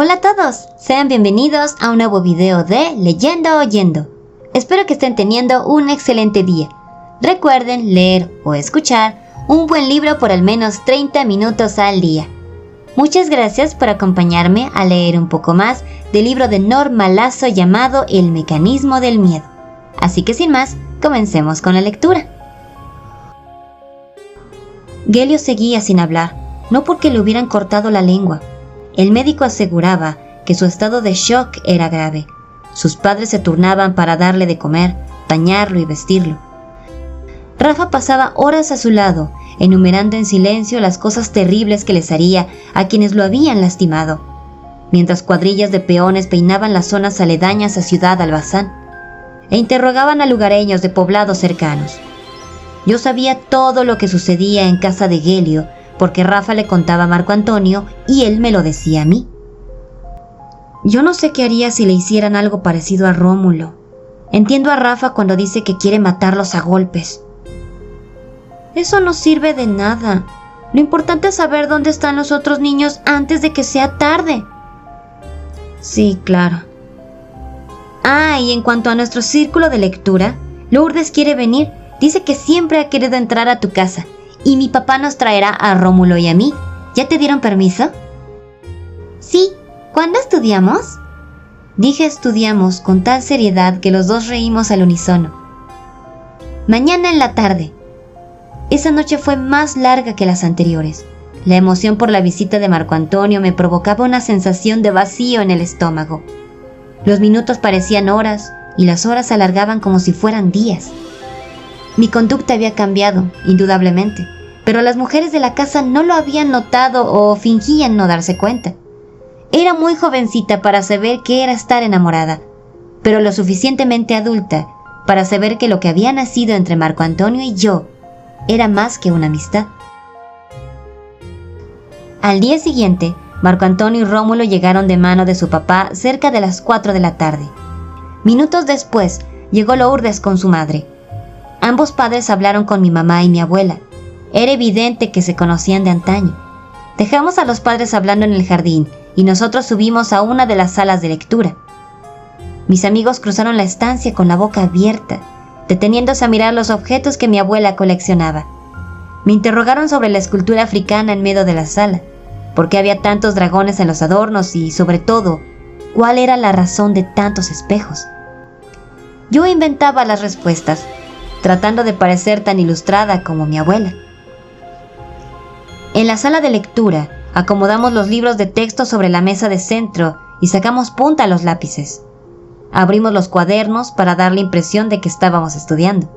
Hola a todos, sean bienvenidos a un nuevo video de Leyendo Oyendo. Espero que estén teniendo un excelente día. Recuerden leer o escuchar un buen libro por al menos 30 minutos al día. Muchas gracias por acompañarme a leer un poco más del libro de Norma Lazo llamado El mecanismo del miedo. Así que sin más, comencemos con la lectura. Gelio seguía sin hablar, no porque le hubieran cortado la lengua. El médico aseguraba que su estado de shock era grave. Sus padres se turnaban para darle de comer, bañarlo y vestirlo. Rafa pasaba horas a su lado, enumerando en silencio las cosas terribles que les haría a quienes lo habían lastimado, mientras cuadrillas de peones peinaban las zonas aledañas a Ciudad Albayzán e interrogaban a lugareños de poblados cercanos. Yo sabía todo lo que sucedía en casa de Gelio, porque Rafa le contaba a Marco Antonio y él me lo decía a mí. Yo no sé qué haría si le hicieran algo parecido a Rómulo. Entiendo a Rafa cuando dice que quiere matarlos a golpes. Eso no sirve de nada. Lo importante es saber dónde están los otros niños antes de que sea tarde. Sí, claro. Y en cuanto a nuestro círculo de lectura, Lourdes quiere venir. Dice que siempre ha querido entrar a tu casa. Y mi papá nos traerá a Rómulo y a mí. ¿Ya te dieron permiso? Sí. ¿Cuándo estudiamos? Dije estudiamos con tal seriedad que los dos reímos al unísono. Mañana en la tarde. Esa noche fue más larga que las anteriores. La emoción por la visita de Marco Antonio me provocaba una sensación de vacío en el estómago. Los minutos parecían horas y las horas se alargaban como si fueran días. Mi conducta había cambiado, indudablemente, pero las mujeres de la casa no lo habían notado o fingían no darse cuenta. Era muy jovencita para saber qué era estar enamorada, pero lo suficientemente adulta para saber que lo que había nacido entre Marco Antonio y yo era más que una amistad. Al día siguiente, Marco Antonio y Rómulo llegaron de mano de su papá cerca de las 4 de la tarde. Minutos después, llegó Lourdes con su madre. Ambos padres hablaron con mi mamá y mi abuela. Era evidente que se conocían de antaño. Dejamos a los padres hablando en el jardín y nosotros subimos a una de las salas de lectura. Mis amigos cruzaron la estancia con la boca abierta, deteniéndose a mirar los objetos que mi abuela coleccionaba. Me interrogaron sobre la escultura africana en medio de la sala, por qué había tantos dragones en los adornos y, sobre todo, cuál era la razón de tantos espejos. Yo inventaba las respuestas, tratando de parecer tan ilustrada como mi abuela. En la sala de lectura, acomodamos los libros de texto sobre la mesa de centro y sacamos punta a los lápices. Abrimos los cuadernos para dar la impresión de que estábamos estudiando.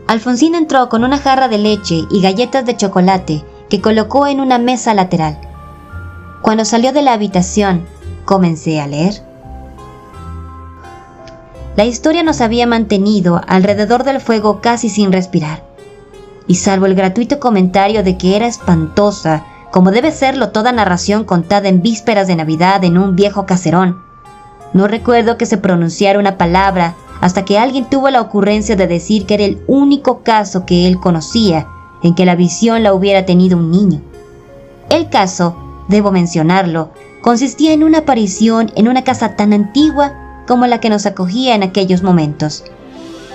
Alfonsín entró con una jarra de leche y galletas de chocolate que colocó en una mesa lateral. Cuando salió de la habitación, comencé a leer. La historia nos había mantenido alrededor del fuego casi sin respirar. Y salvo el gratuito comentario de que era espantosa, como debe serlo toda narración contada en vísperas de Navidad en un viejo caserón, no recuerdo que se pronunciara una palabra hasta que alguien tuvo la ocurrencia de decir que era el único caso que él conocía en que la visión la hubiera tenido un niño. El caso, debo mencionarlo, consistía en una aparición en una casa tan antigua como la que nos acogía en aquellos momentos.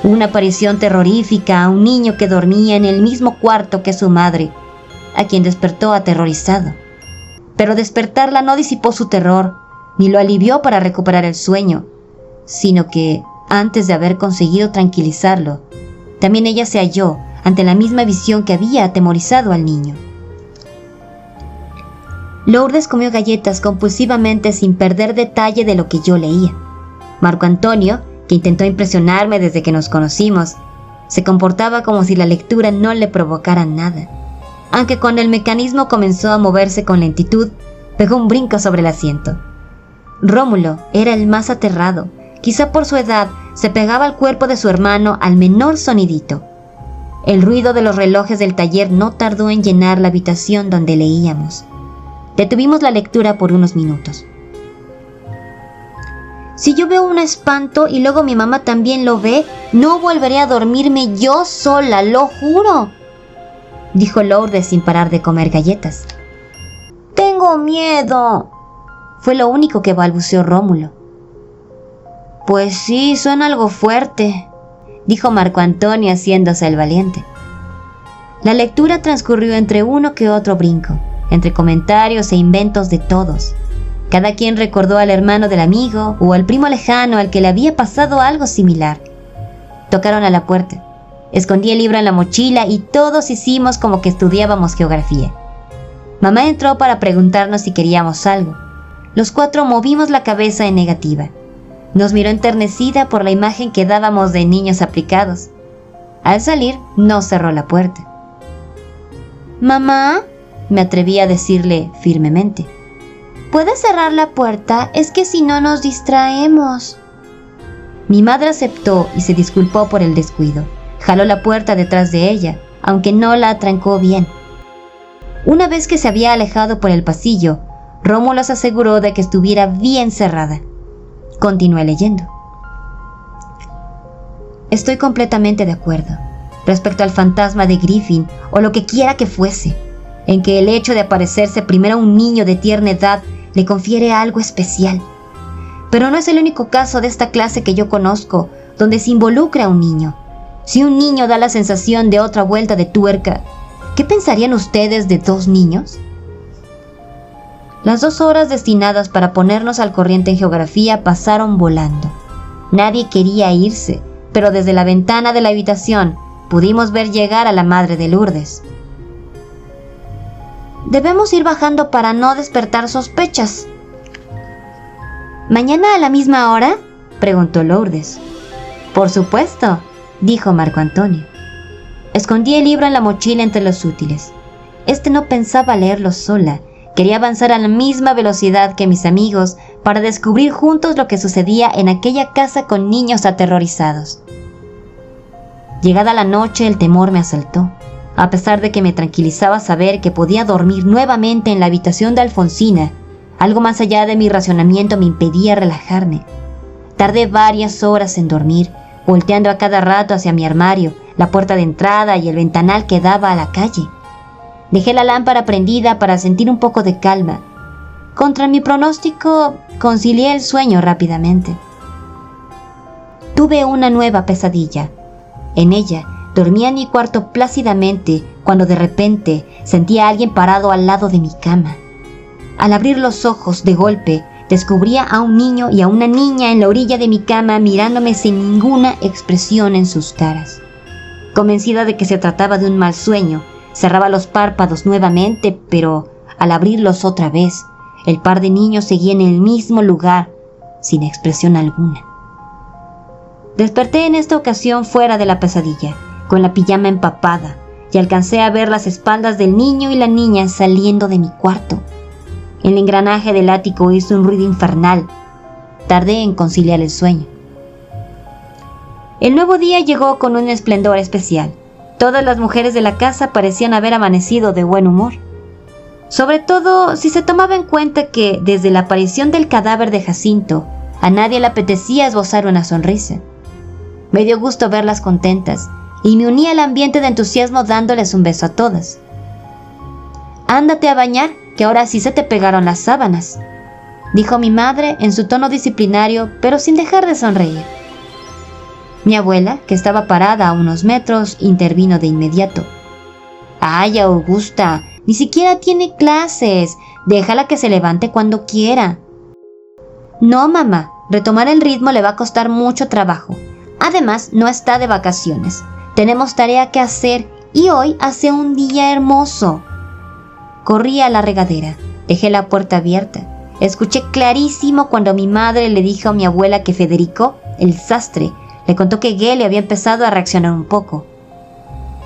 Una aparición terrorífica a un niño que dormía en el mismo cuarto que su madre, a quien despertó aterrorizado. Pero despertarla no disipó su terror, ni lo alivió para recuperar el sueño, sino que, antes de haber conseguido tranquilizarlo, también ella se halló ante la misma visión que había atemorizado al niño. Lourdes comió galletas compulsivamente sin perder detalle de lo que yo leía. Marco Antonio, que intentó impresionarme desde que nos conocimos, se comportaba como si la lectura no le provocara nada, aunque cuando el mecanismo comenzó a moverse con lentitud, pegó un brinco sobre el asiento. Rómulo era el más aterrado. Quizá por su edad se pegaba al cuerpo de su hermano al menor sonidito. El ruido de los relojes del taller no tardó en llenar la habitación donde leíamos. Detuvimos la lectura por unos minutos. Si yo veo un espanto y luego mi mamá también lo ve, no volveré a dormirme yo sola, lo juro, dijo Lourdes sin parar de comer galletas. Tengo miedo, fue lo único que balbuceó Rómulo. Pues sí, suena algo fuerte, dijo Marco Antonio haciéndose el valiente. La lectura transcurrió entre uno que otro brinco, entre comentarios e inventos de todos. Cada quien recordó al hermano del amigo o al primo lejano al que le había pasado algo similar. Tocaron a la puerta. Escondí el libro en la mochila y todos hicimos como que estudiábamos geografía. Mamá entró para preguntarnos si queríamos algo. Los 4 movimos la cabeza en negativa. Nos miró enternecida por la imagen que dábamos de niños aplicados. Al salir, no cerró la puerta. «Mamá», me atreví a decirle firmemente, «¿puedes cerrar la puerta? Es que si no nos distraemos». Mi madre aceptó y se disculpó por el descuido. Jaló la puerta detrás de ella, aunque no la atrancó bien. Una vez que se había alejado por el pasillo, Rómulo se aseguró de que estuviera bien cerrada. Continué leyendo. Estoy completamente de acuerdo respecto al fantasma de Griffin o lo que quiera que fuese, en que el hecho de aparecerse primero a un niño de tierna edad le confiere algo especial. Pero no es el único caso de esta clase que yo conozco donde se involucra a un niño. Si un niño da la sensación de otra vuelta de tuerca, ¿qué pensarían ustedes de 2 niños? Las 2 horas destinadas para ponernos al corriente en geografía pasaron volando. Nadie quería irse, pero desde la ventana de la habitación pudimos ver llegar a la madre de Lourdes. «Debemos ir bajando para no despertar sospechas». «¿Mañana a la misma hora?», preguntó Lourdes. «Por supuesto», dijo Marco Antonio. Escondí el libro en la mochila entre los útiles. No pensaba leerlo sola. Quería avanzar a la misma velocidad que mis amigos para descubrir juntos lo que sucedía en aquella casa con niños aterrorizados. Llegada la noche, el temor me asaltó, a pesar de que me tranquilizaba saber que podía dormir nuevamente en la habitación de Alfonsina. Algo más allá de mi razonamiento me impedía relajarme. Tardé varias horas en dormir, volteando a cada rato hacia mi armario, la puerta de entrada y el ventanal que daba a la calle. Dejé la lámpara prendida para sentir un poco de calma. Contra mi pronóstico, concilié el sueño rápidamente. Tuve una nueva pesadilla. En ella, dormía en mi cuarto plácidamente cuando de repente sentí a alguien parado al lado de mi cama. Al abrir los ojos de golpe, descubría a un niño y a una niña en la orilla de mi cama mirándome sin ninguna expresión en sus caras. Convencida de que se trataba de un mal sueño, cerraba los párpados nuevamente, pero al abrirlos otra vez, el par de niños seguía en el mismo lugar, sin expresión alguna. Desperté en esta ocasión fuera de la pesadilla, con la pijama empapada, y alcancé a ver las espaldas del niño y la niña saliendo de mi cuarto. El engranaje del ático hizo un ruido infernal. Tardé en conciliar el sueño. El nuevo día llegó con un esplendor especial. Todas las mujeres de la casa parecían haber amanecido de buen humor. Sobre todo si se tomaba en cuenta que, desde la aparición del cadáver de Jacinto, a nadie le apetecía esbozar una sonrisa. Me dio gusto verlas contentas, y me uní al ambiente de entusiasmo dándoles un beso a todas. «Ándate a bañar, que ahora sí se te pegaron las sábanas», dijo mi madre en su tono disciplinario, pero sin dejar de sonreír. Mi abuela, que estaba parada a unos metros, intervino de inmediato. «Ay, Augusta, ni siquiera tiene clases. Déjala que se levante cuando quiera». «No, mamá, retomar el ritmo le va a costar mucho trabajo. Además, no está de vacaciones. Tenemos tarea que hacer y hoy hace un día hermoso». Corrí a la regadera. Dejé la puerta abierta. Escuché clarísimo cuando mi madre le dijo a mi abuela que Federico, el sastre, le contó que Gelio había empezado a reaccionar un poco.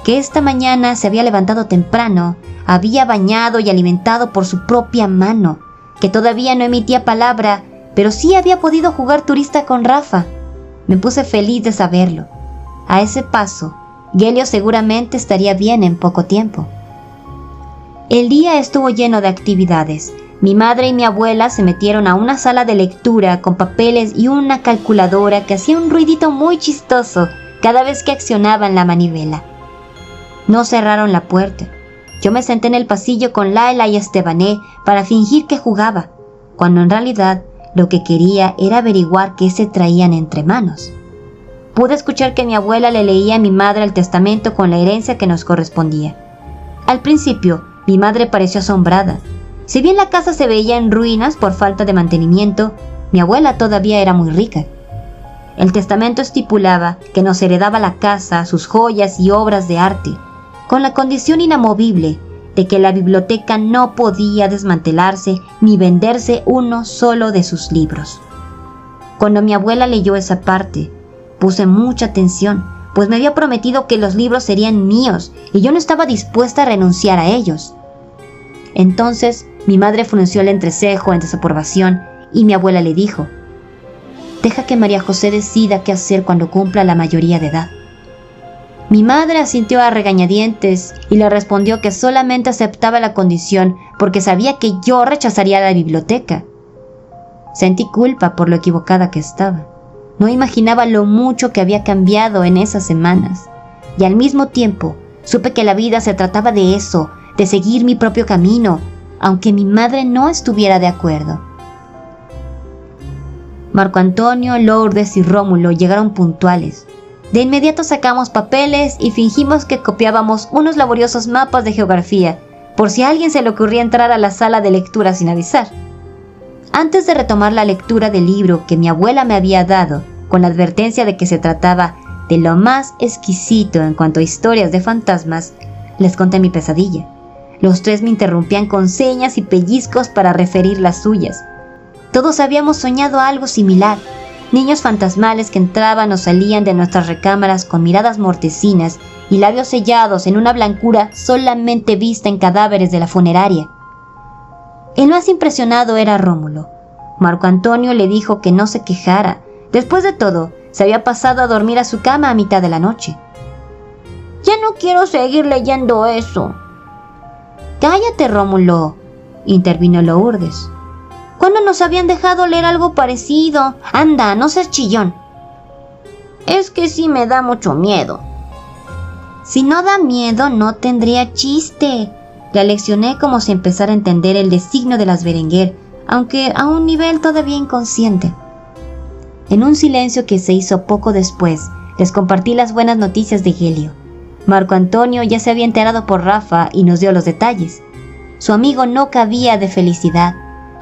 Que esta mañana se había levantado temprano, había bañado y alimentado por su propia mano, que todavía no emitía palabra, pero sí había podido jugar turista con Rafa. Me puse feliz de saberlo. A ese paso, Gelio seguramente estaría bien en poco tiempo. El día estuvo lleno de actividades. Mi madre y mi abuela se metieron a una sala de lectura con papeles y una calculadora que hacía un ruidito muy chistoso cada vez que accionaban la manivela. No cerraron la puerta. Yo me senté en el pasillo con Laila y Estebané para fingir que jugaba. cuando en realidad lo que quería era averiguar qué se traían entre manos. Pude escuchar que mi abuela le leía a mi madre el testamento con la herencia que nos correspondía. Al principio, mi madre pareció asombrada. Si bien la casa se veía en ruinas por falta de mantenimiento, mi abuela todavía era muy rica. El testamento estipulaba que nos heredaba la casa, sus joyas y obras de arte, con la condición inamovible de que la biblioteca no podía desmantelarse ni venderse uno solo de sus libros. Cuando mi abuela leyó esa parte, puse mucha atención, pues me había prometido que los libros serían míos y yo no estaba dispuesta a renunciar a ellos. Entonces mi madre frunció el entrecejo en desaprobación y mi abuela le dijo: «Deja que María José decida qué hacer cuando cumpla la mayoría de edad». Mi madre asintió a regañadientes y le respondió que solamente aceptaba la condición porque sabía que yo rechazaría la biblioteca. Sentí culpa por lo equivocada que estaba. No imaginaba lo mucho que había cambiado en esas semanas. Y al mismo tiempo, supe que la vida se trataba de eso, de seguir mi propio camino, aunque mi madre no estuviera de acuerdo. Marco Antonio, Lourdes y Rómulo llegaron puntuales. De inmediato sacamos papeles y fingimos que copiábamos unos laboriosos mapas de geografía, por si a alguien se le ocurría entrar a la sala de lectura sin avisar. Antes de retomar la lectura del libro que mi abuela me había dado, con la advertencia de que se trataba de lo más exquisito en cuanto a historias de fantasmas, les conté mi pesadilla. Los tres me interrumpían con señas y pellizcos para referir las suyas. Todos habíamos soñado algo similar. Niños fantasmales que entraban o salían de nuestras recámaras con miradas mortecinas y labios sellados en una blancura solamente vista en cadáveres de la funeraria. El más impresionado era Rómulo. Marco Antonio le dijo que no se quejara. Después de todo, se había pasado a dormir a su cama a mitad de la noche. «Ya no quiero seguir leyendo eso». «Cállate, Rómulo», intervino Lourdes. «¿Cuándo nos habían dejado leer algo parecido? Anda, no seas chillón». «Es que sí me da mucho miedo». «Si no da miedo, no tendría chiste». Le aleccioné como si empezara a entender el designio de las Berenguer, aunque a un nivel todavía inconsciente. En un silencio que se hizo poco después, les compartí las buenas noticias de Gelio. Marco Antonio ya se había enterado por Rafa y nos dio los detalles. Su amigo no cabía de felicidad.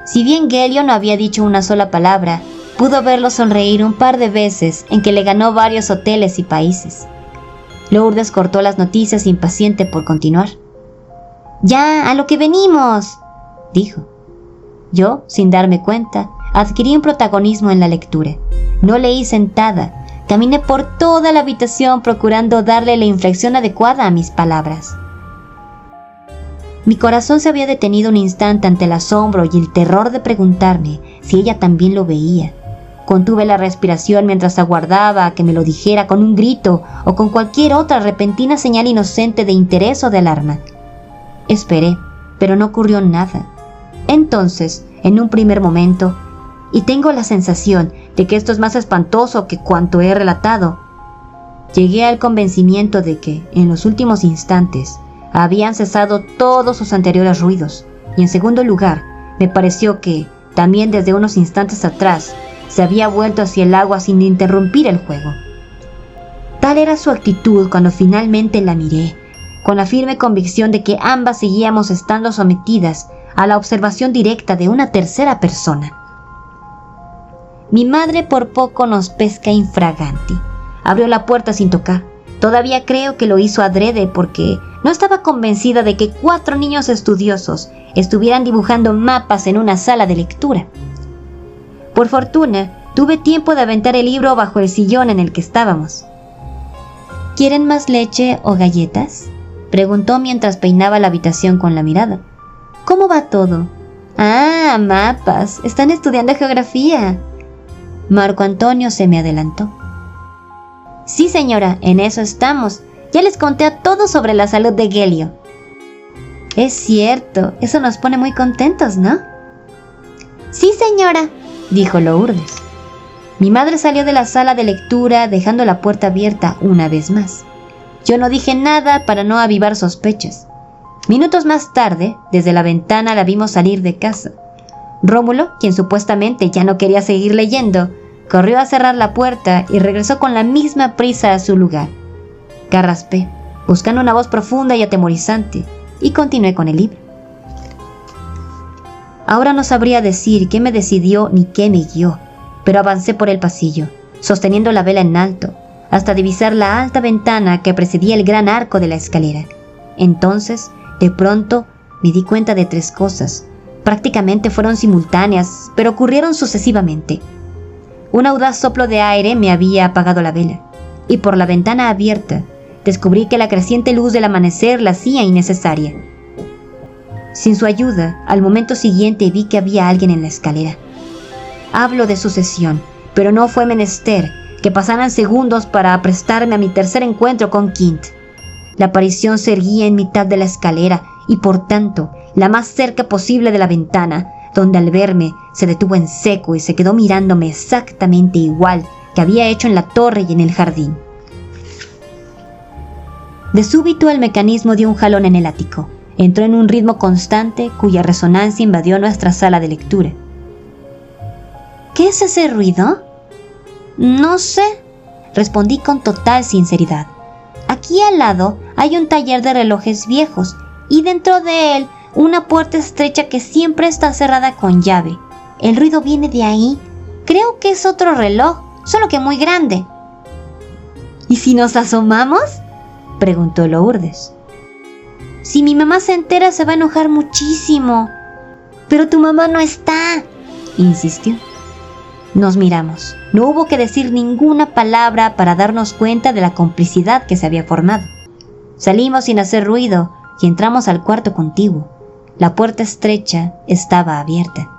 Si bien Gelio no había dicho una sola palabra, pudo verlo sonreír un par de veces en que le ganó varios hoteles y países. Lourdes cortó las noticias impaciente por continuar. «Ya, a lo que venimos», dijo. Yo, sin darme cuenta, adquirí un protagonismo en la lectura. No leí sentada, caminé por toda la habitación procurando darle la inflexión adecuada a mis palabras. Mi corazón se había detenido un instante ante el asombro y el terror de preguntarme si ella también lo veía. Contuve la respiración mientras aguardaba a que me lo dijera con un grito o con cualquier otra repentina señal inocente de interés o de alarma. Esperé, pero no ocurrió nada. Entonces, en un primer momento, y tengo la sensación de que esto es más espantoso que cuanto he relatado, llegué al convencimiento de que, en los últimos instantes, habían cesado todos sus anteriores ruidos, y en segundo lugar, me pareció que, también desde unos instantes atrás, se había vuelto hacia el agua sin interrumpir el juego. Tal era su actitud cuando finalmente la miré, con la firme convicción de que ambas seguíamos estando sometidas a la observación directa de una tercera persona. Mi madre por poco nos pesca infraganti. Abrió la puerta sin tocar. Todavía creo que lo hizo adrede porque no estaba convencida de que 4 niños estudiosos estuvieran dibujando mapas en una sala de lectura. Por fortuna, tuve tiempo de aventar el libro bajo el sillón en el que estábamos. ¿Quieren más leche o galletas?, preguntó mientras peinaba la habitación con la mirada. ¿Cómo va todo? Ah, mapas. Están estudiando geografía. Marco Antonio se me adelantó. Sí, señora, en eso estamos. Ya les conté a todos sobre la salud de Gelio. Es cierto, eso nos pone muy contentos, ¿no? Sí, señora, dijo Lourdes. Mi madre salió de la sala de lectura dejando la puerta abierta una vez más. Yo no dije nada para no avivar sospechas. Minutos más tarde, desde la ventana la vimos salir de casa. Rómulo, quien supuestamente ya no quería seguir leyendo, corrió a cerrar la puerta y regresó con la misma prisa a su lugar. Carraspé, buscando una voz profunda y atemorizante, y continué con el libro. Ahora no sabría decir qué me decidió ni qué me guió, pero avancé por el pasillo, sosteniendo la vela en alto, hasta divisar la alta ventana que precedía el gran arco de la escalera. Entonces, de pronto, me di cuenta de 3 cosas. Prácticamente fueron simultáneas, pero ocurrieron sucesivamente. Un audaz soplo de aire me había apagado la vela, y por la ventana abierta, descubrí que la creciente luz del amanecer la hacía innecesaria. Sin su ayuda, al momento siguiente vi que había alguien en la escalera. Hablo de sucesión, pero no fue menester que pasaran segundos para aprestarme a mi tercer encuentro con Quint. La aparición se erguía en mitad de la escalera y, por tanto, la más cerca posible de la ventana, donde al verme se detuvo en seco y se quedó mirándome exactamente igual que había hecho en la torre y en el jardín. De súbito el mecanismo dio un jalón en el ático. Entró en un ritmo constante cuya resonancia invadió nuestra sala de lectura. ¿Qué es ese ruido? No sé, respondí con total sinceridad. Aquí al lado hay un taller de relojes viejos y dentro de él una puerta estrecha que siempre está cerrada con llave. El ruido viene de ahí. Creo que es otro reloj, solo que muy grande. ¿Y si nos asomamos?, preguntó Lourdes. Si mi mamá se entera se va a enojar muchísimo. Pero tu mamá no está, insistió. Nos miramos. No hubo que decir ninguna palabra para darnos cuenta de la complicidad que se había formado. Salimos sin hacer ruido y entramos al cuarto contiguo. La puerta estrecha estaba abierta.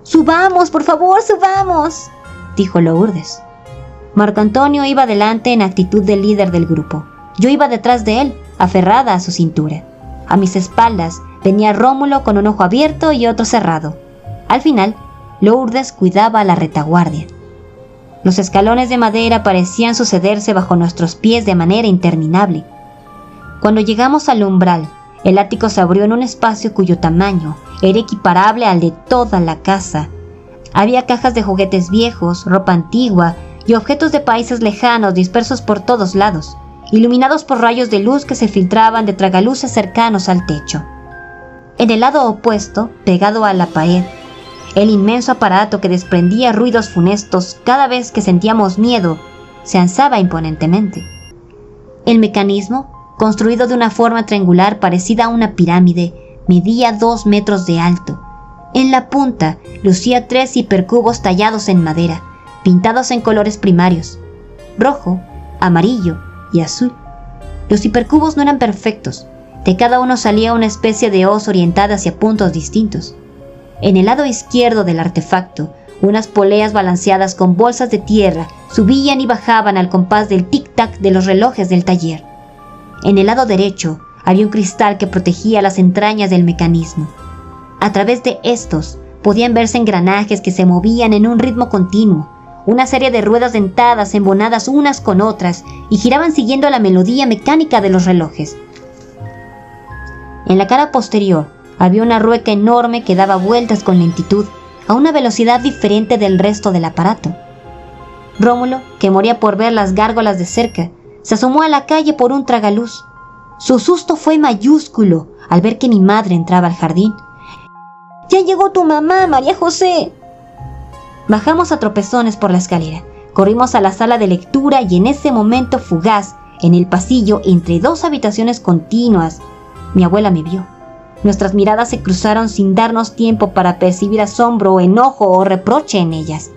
«¡Subamos, por favor, subamos!», dijo Lourdes. Marco Antonio iba delante en actitud de líder del grupo. Yo iba detrás de él, aferrada a su cintura. A mis espaldas venía Rómulo con un ojo abierto y otro cerrado. Al final, Lourdes cuidaba a la retaguardia. Los escalones de madera parecían sucederse bajo nuestros pies de manera interminable. Cuando llegamos al umbral, el ático se abrió en un espacio cuyo tamaño era equiparable al de toda la casa. Había cajas de juguetes viejos, ropa antigua y objetos de países lejanos dispersos por todos lados, iluminados por rayos de luz que se filtraban de tragaluces cercanos al techo. En el lado opuesto, pegado a la pared, el inmenso aparato que desprendía ruidos funestos cada vez que sentíamos miedo se alzaba imponentemente. El mecanismo, construido de una forma triangular parecida a una pirámide, medía 2 metros de alto. En la punta lucía 3 hipercubos tallados en madera, pintados en colores primarios: rojo, amarillo y azul. Los hipercubos no eran perfectos. De cada uno salía una especie de hoz orientada hacia puntos distintos. En el lado izquierdo del artefacto, unas poleas balanceadas con bolsas de tierra subían y bajaban al compás del tic-tac de los relojes del taller. En el lado derecho había un cristal que protegía las entrañas del mecanismo. A través de estos podían verse engranajes que se movían en un ritmo continuo, una serie de ruedas dentadas embonadas unas con otras y giraban siguiendo la melodía mecánica de los relojes. En la cara posterior había una rueca enorme que daba vueltas con lentitud, a una velocidad diferente del resto del aparato. Rómulo, que moría por ver las gárgolas de cerca, se asomó a la calle por un tragaluz. Su susto fue mayúsculo al ver que mi madre entraba al jardín. «¡Ya llegó tu mamá, María José!». Bajamos a tropezones por la escalera, corrimos a la sala de lectura y en ese momento fugaz, en el pasillo entre 2 habitaciones continuas, mi abuela me vio. Nuestras miradas se cruzaron sin darnos tiempo para percibir asombro, enojo o reproche en ellas.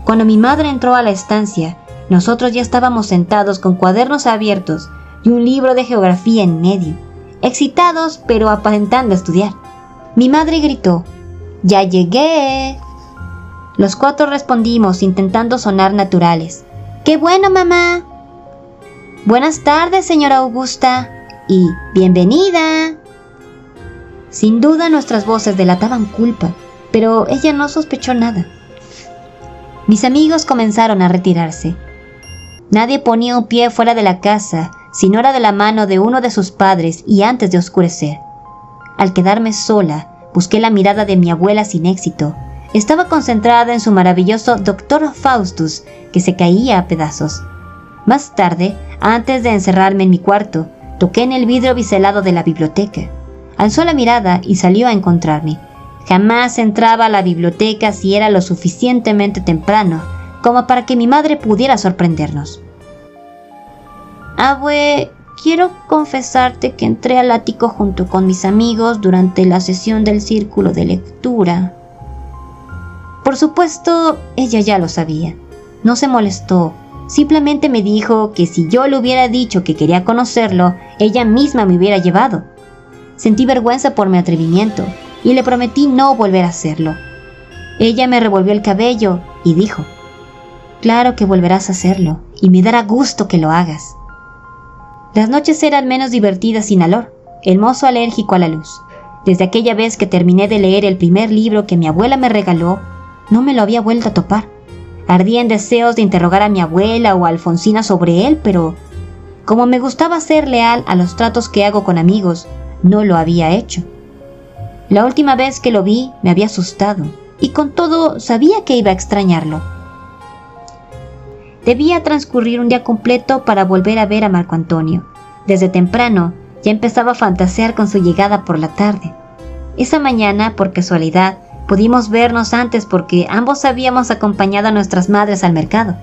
Cuando mi madre entró a la estancia, nosotros ya estábamos sentados con cuadernos abiertos y un libro de geografía en medio, excitados pero aparentando estudiar. Mi madre gritó: «¡Ya llegué!». Los 4 respondimos intentando sonar naturales: «¡Qué bueno, mamá!». «Buenas tardes, señora Augusta», y «bienvenida». Sin duda nuestras voces delataban culpa, pero ella no sospechó nada. Mis amigos comenzaron a retirarse. Nadie ponía un pie fuera de la casa si no era de la mano de uno de sus padres y antes de oscurecer. Al quedarme sola, Busqué la mirada de mi abuela sin éxito. Estaba concentrada en su maravilloso Dr. Faustus, que se caía a pedazos. Más tarde, antes de encerrarme en mi cuarto, toqué en el vidrio biselado de la biblioteca. Alzó la mirada y salió a encontrarme. Jamás entraba a la biblioteca si era lo suficientemente temprano como para que mi madre pudiera sorprendernos. Abue, quiero confesarte que entré al ático junto con mis amigos durante la sesión del círculo de lectura. Por supuesto, ella ya lo sabía. No se molestó. Simplemente me dijo que si yo le hubiera dicho que quería conocerlo, ella misma me hubiera llevado. Sentí vergüenza por mi atrevimiento y le prometí no volver a hacerlo. Ella me revolvió el cabello y dijo: «Claro que volverás a hacerlo y me dará gusto que lo hagas». Las noches eran menos divertidas sin Alor, el mozo alérgico a la luz. Desde aquella vez que terminé de leer el primer libro que mi abuela me regaló, no me lo había vuelto a topar. Ardía en deseos de interrogar a mi abuela o a Alfonsina sobre él, pero como me gustaba ser leal a los tratos que hago con amigos, no lo había hecho. La última vez que lo vi me había asustado, y con todo sabía que iba a extrañarlo. Debía transcurrir un día completo para volver a ver a Marco Antonio. Desde temprano ya empezaba a fantasear con su llegada por la tarde. Esa mañana, por casualidad, pudimos vernos antes porque ambos habíamos acompañado a nuestras madres al mercado.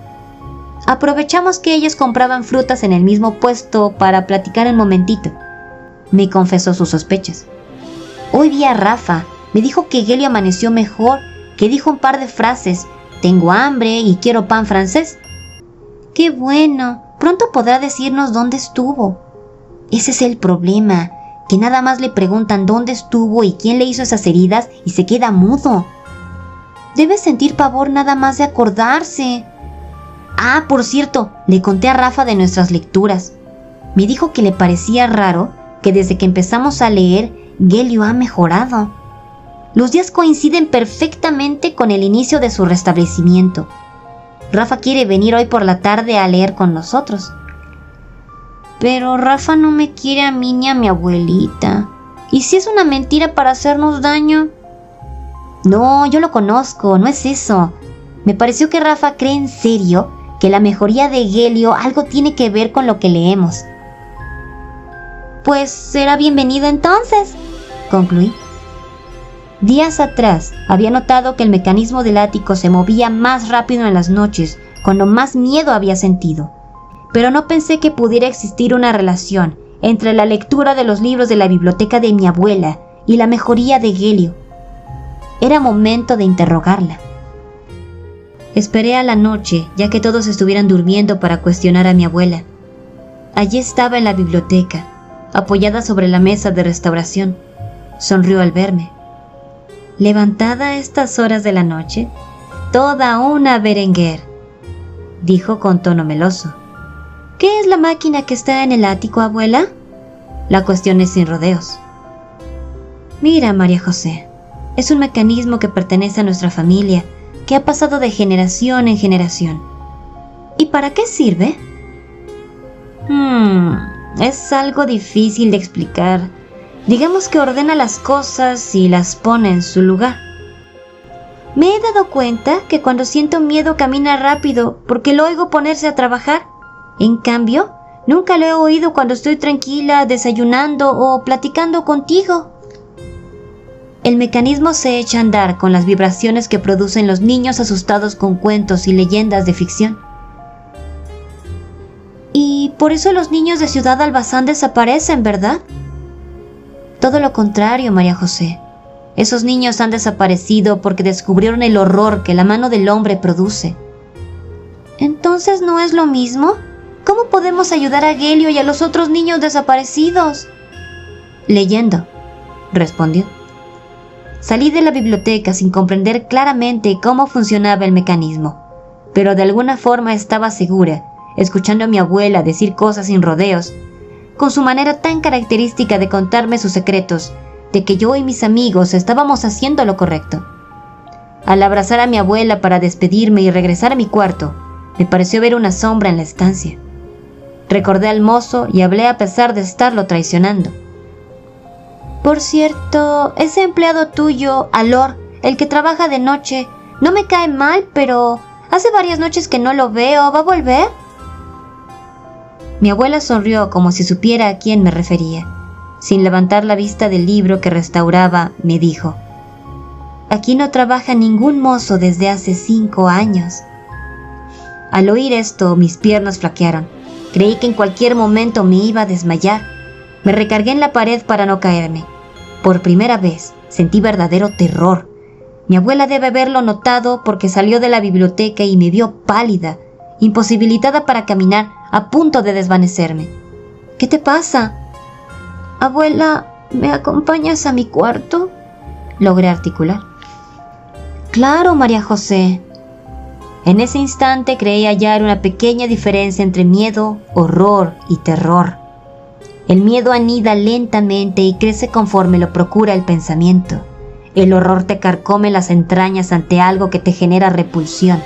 Aprovechamos que ellas compraban frutas en el mismo puesto para platicar un momentito. Me confesó sus sospechas. Hoy vi a Rafa. Me dijo que Gelio amaneció mejor, que dijo un par de frases. «Tengo hambre y quiero pan francés». «Qué bueno. Pronto podrá decirnos dónde estuvo». Ese es el problema, que nada más le preguntan dónde estuvo y quién le hizo esas heridas y se queda mudo. Debe sentir pavor nada más de acordarse. Ah, por cierto, le conté a Rafa de nuestras lecturas. Me dijo que le parecía raro que desde que empezamos a leer, Gelio ha mejorado. Los días coinciden perfectamente con el inicio de su restablecimiento. Rafa quiere venir hoy por la tarde a leer con nosotros. Pero Rafa no me quiere a mí ni a mi abuelita. ¿Y si es una mentira para hacernos daño? No, yo lo conozco, no es eso. Me pareció que Rafa cree en serio que la mejoría de Gelio algo tiene que ver con lo que leemos. Pues será bienvenido entonces, concluí. Días atrás había notado que el mecanismo del ático se movía más rápido en las noches, cuando más miedo había sentido. Pero no pensé que pudiera existir una relación entre la lectura de los libros de la biblioteca de mi abuela y la mejoría de Gelio. Era momento de interrogarla. Esperé a la noche, ya que todos estuvieran durmiendo, para cuestionar a mi abuela. Allí estaba en la biblioteca, apoyada sobre la mesa de restauración. Sonrió al verme. «¿Levantada a estas horas de la noche? Toda una Berenguer», dijo con tono meloso. «¿Qué es la máquina que está en el ático, abuela?», la cuestioné sin rodeos. «Mira, María José, es un mecanismo que pertenece a nuestra familia, que ha pasado de generación en generación. ¿Y para qué sirve?». Es algo difícil de explicar. Digamos que ordena las cosas y las pone en su lugar. Me he dado cuenta que cuando siento miedo camina rápido porque lo oigo ponerse a trabajar. En cambio, nunca lo he oído cuando estoy tranquila, desayunando o platicando contigo. El mecanismo se echa a andar con las vibraciones que producen los niños asustados con cuentos y leyendas de ficción. Y por eso los niños de Ciudad Albazán desaparecen, ¿verdad? Todo lo contrario, María José. Esos niños han desaparecido porque descubrieron el horror que la mano del hombre produce. ¿Entonces no es lo mismo? ¿Cómo podemos ayudar a Gelio y a los otros niños desaparecidos? Leyendo, respondió. Salí de la biblioteca sin comprender claramente cómo funcionaba el mecanismo, pero de alguna forma estaba segura, escuchando a mi abuela decir cosas sin rodeos, con su manera tan característica de contarme sus secretos, de que yo y mis amigos estábamos haciendo lo correcto. Al abrazar a mi abuela para despedirme y regresar a mi cuarto, me pareció ver una sombra en la estancia. Recordé al mozo y hablé a pesar de estarlo traicionando. Por cierto, ese empleado tuyo, Alor, el que trabaja de noche, no me cae mal, pero hace varias noches que no lo veo. ¿Va a volver? Mi abuela sonrió como si supiera a quién me refería. Sin levantar la vista del libro que restauraba, me dijo: «Aquí no trabaja ningún mozo desde hace 5 años». Al oír esto, mis piernas flaquearon. Creí que en cualquier momento me iba a desmayar. Me recargué en la pared para no caerme. Por primera vez sentí verdadero terror. Mi abuela debe haberlo notado porque salió de la biblioteca y me vio pálida, imposibilitada para caminar, a punto de desvanecerme. «¿Qué te pasa?» «Abuela, ¿me acompañas a mi cuarto?», logré articular. «Claro, María José». En ese instante creí hallar una pequeña diferencia entre miedo, horror y terror. El miedo anida lentamente y crece conforme lo procura el pensamiento. El horror te carcome las entrañas ante algo que te genera repulsión.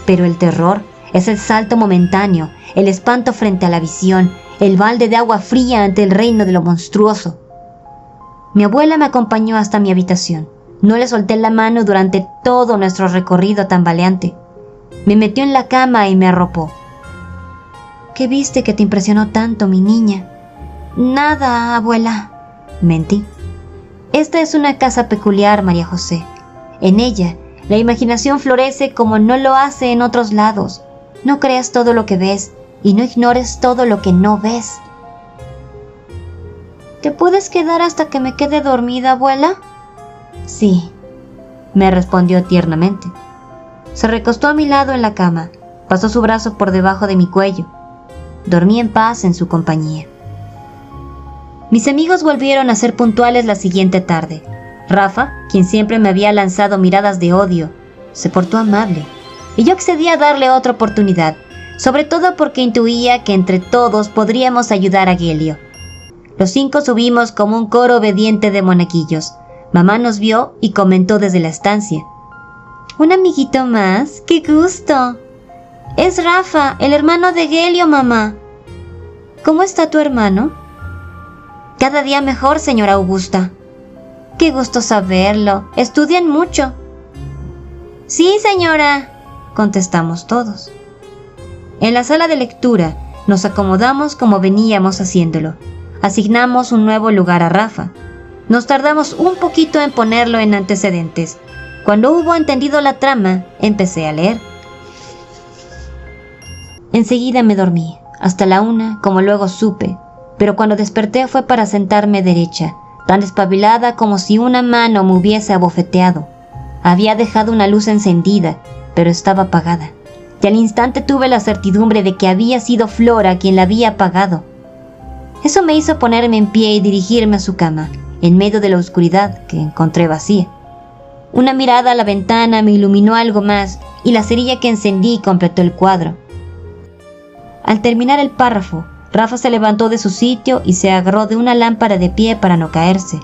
Pero el terror es el salto momentáneo, el espanto frente a la visión, el balde de agua fría ante el reino de lo monstruoso. Mi abuela me acompañó hasta mi habitación. No le solté la mano durante todo nuestro recorrido tambaleante. Me metió en la cama y me arropó. «¿Qué viste que te impresionó tanto, mi niña?» «Nada, abuela», mentí. «Esta es una casa peculiar, María José. En ella, la imaginación florece como no lo hace en otros lados. No creas todo lo que ves y no ignores todo lo que no ves». «¿Te puedes quedar hasta que me quede dormida, abuela?» «Sí», me respondió tiernamente. Se recostó a mi lado en la cama, pasó su brazo por debajo de mi cuello. Dormí en paz en su compañía. Mis amigos volvieron a ser puntuales la siguiente tarde. Rafa, quien siempre me había lanzado miradas de odio, se portó amable, y yo accedí a darle otra oportunidad, sobre todo porque intuía que entre todos podríamos ayudar a Gelio. Los 5 subimos como un coro obediente de monaguillos. Mamá nos vio y comentó desde la estancia: «¿Un amiguito más? ¡Qué gusto! Es Rafa, el hermano de Gelio, mamá». «¿Cómo está tu hermano?» «Cada día mejor, señora Augusta». «Qué gusto saberlo. ¿Estudian mucho?» «Sí, señora», contestamos todos. En la sala de lectura nos acomodamos como veníamos haciéndolo. Asignamos un nuevo lugar a Rafa. Nos tardamos un poquito en ponerlo en antecedentes. Cuando hubo entendido la trama, empecé a leer. Enseguida me dormí, hasta la 1, como luego supe, pero cuando desperté fue para sentarme derecha, tan despabilada como si una mano me hubiese abofeteado. Había dejado una luz encendida, pero estaba apagada, y al instante tuve la certidumbre de que había sido Flora quien la había apagado. Eso me hizo ponerme en pie y dirigirme a su cama, en medio de la oscuridad que encontré vacía. Una mirada a la ventana me iluminó algo más, y la cerilla que encendí completó el cuadro. Al terminar el párrafo, Rafa se levantó de su sitio y se agarró de una lámpara de pie para no caerse.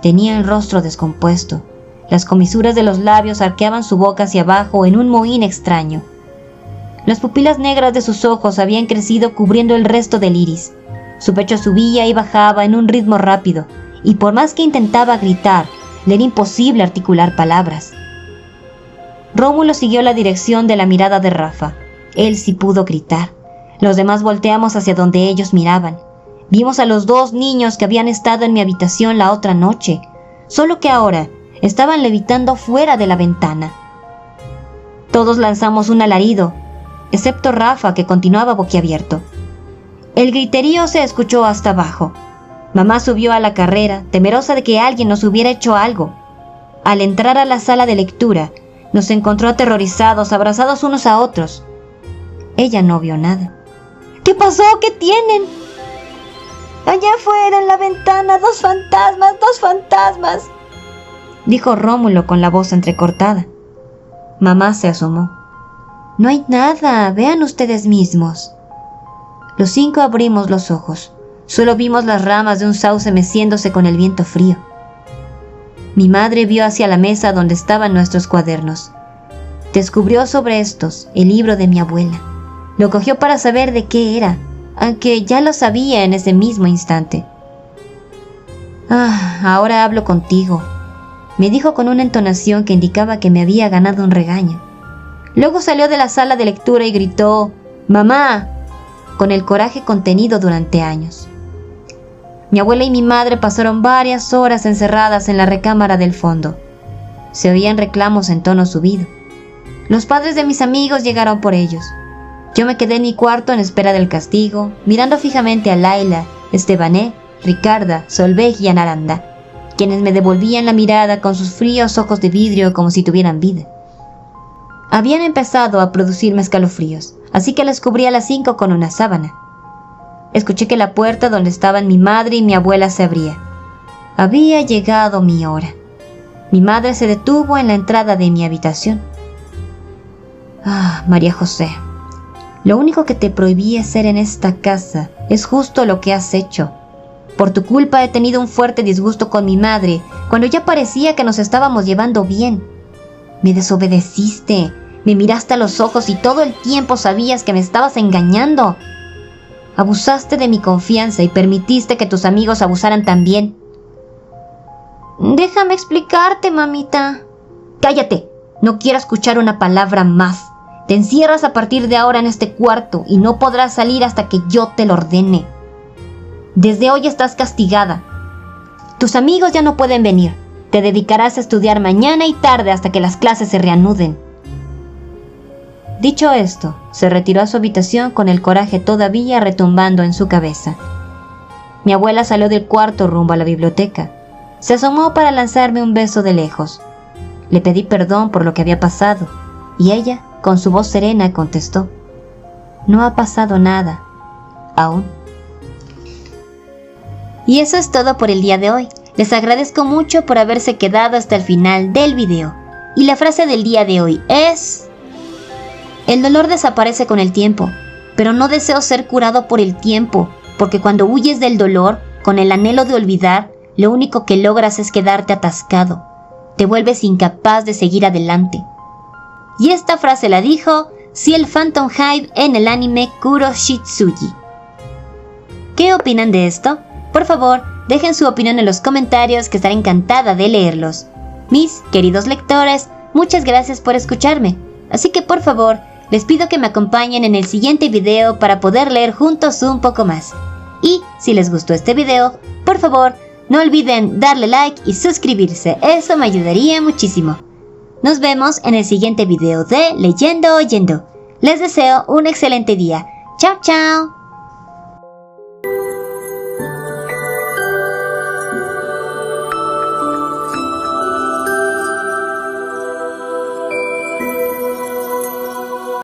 Tenía el rostro descompuesto. Las comisuras de los labios arqueaban su boca hacia abajo en un mohín extraño. Las pupilas negras de sus ojos habían crecido cubriendo el resto del iris. Su pecho subía y bajaba en un ritmo rápido, y por más que intentaba gritar, le era imposible articular palabras. Rómulo siguió la dirección de la mirada de Rafa. Él sí pudo gritar. Los demás volteamos hacia donde ellos miraban. Vimos a los 2 niños que habían estado en mi habitación la otra noche, solo que ahora estaban levitando fuera de la ventana. Todos lanzamos un alarido, excepto Rafa, que continuaba boquiabierto. El griterío se escuchó hasta abajo. Mamá subió a la carrera, temerosa de que alguien nos hubiera hecho algo. Al entrar a la sala de lectura, nos encontró aterrorizados, abrazados unos a otros. Ella no vio nada. «¿Qué pasó? ¿Qué tienen?» «Allá afuera, en la ventana, 2 fantasmas, 2 fantasmas», dijo Rómulo con la voz entrecortada. Mamá se asomó. «No hay nada, vean ustedes mismos». Los 5 abrimos los ojos. Solo vimos las ramas de un sauce meciéndose con el viento frío. Mi madre vio hacia la mesa donde estaban nuestros cuadernos. Descubrió sobre estos el libro de mi abuela. Lo cogió para saber de qué era, aunque ya lo sabía en ese mismo instante. Ahora hablo contigo, me dijo con una entonación que indicaba que me había ganado un regaño. Luego salió de la sala de lectura y gritó: ¡Mamá!, con el coraje contenido durante años. Mi abuela y mi madre pasaron varias horas encerradas en la recámara del fondo. Se oían reclamos en tono subido. Los padres de mis amigos llegaron por ellos. Yo me quedé en mi cuarto en espera del castigo, mirando fijamente a Laila, Estebané, Ricarda, Solveig y Anaranda, quienes me devolvían la mirada con sus fríos ojos de vidrio como si tuvieran vida. Habían empezado a producirme escalofríos, así que las cubrí a las 5 con una sábana. Escuché que la puerta donde estaban mi madre y mi abuela se abría. Había llegado mi hora. Mi madre se detuvo en la entrada de mi habitación. María José, lo único que te prohibí hacer en esta casa es justo lo que has hecho. Por tu culpa he tenido un fuerte disgusto con mi madre cuando ya parecía que nos estábamos llevando bien. Me desobedeciste, me miraste a los ojos y todo el tiempo sabías que me estabas engañando. Abusaste de mi confianza y permitiste que tus amigos abusaran también. Déjame explicarte, mamita. Cállate, no quiero escuchar una palabra más. Te encierras a partir de ahora en este cuarto y no podrás salir hasta que yo te lo ordene. Desde hoy estás castigada. Tus amigos ya no pueden venir. Te dedicarás a estudiar mañana y tarde hasta que las clases se reanuden. Dicho esto, se retiró a su habitación con el coraje todavía retumbando en su cabeza. Mi abuela salió del cuarto rumbo a la biblioteca. Se asomó para lanzarme un beso de lejos. Le pedí perdón por lo que había pasado, y ella, con su voz serena, contestó: no ha pasado nada, aún. Y eso es todo por el día de hoy. Les agradezco mucho por haberse quedado hasta el final del video. Y la frase del día de hoy es: el dolor desaparece con el tiempo, pero no deseo ser curado por el tiempo, porque cuando huyes del dolor, con el anhelo de olvidar, lo único que logras es quedarte atascado. Te vuelves incapaz de seguir adelante. Y esta frase la dijo Ciel Phantom Hive en el anime Kuro Shitsuji. ¿Qué opinan de esto? Por favor, dejen su opinión en los comentarios, que estaré encantada de leerlos. Mis queridos lectores, muchas gracias por escucharme. Así que por favor, les pido que me acompañen en el siguiente video para poder leer juntos un poco más. Y si les gustó este video, por favor, no olviden darle like y suscribirse, eso me ayudaría muchísimo. Nos vemos en el siguiente video de Leyendo Oyendo. Les deseo un excelente día. Chao, chao.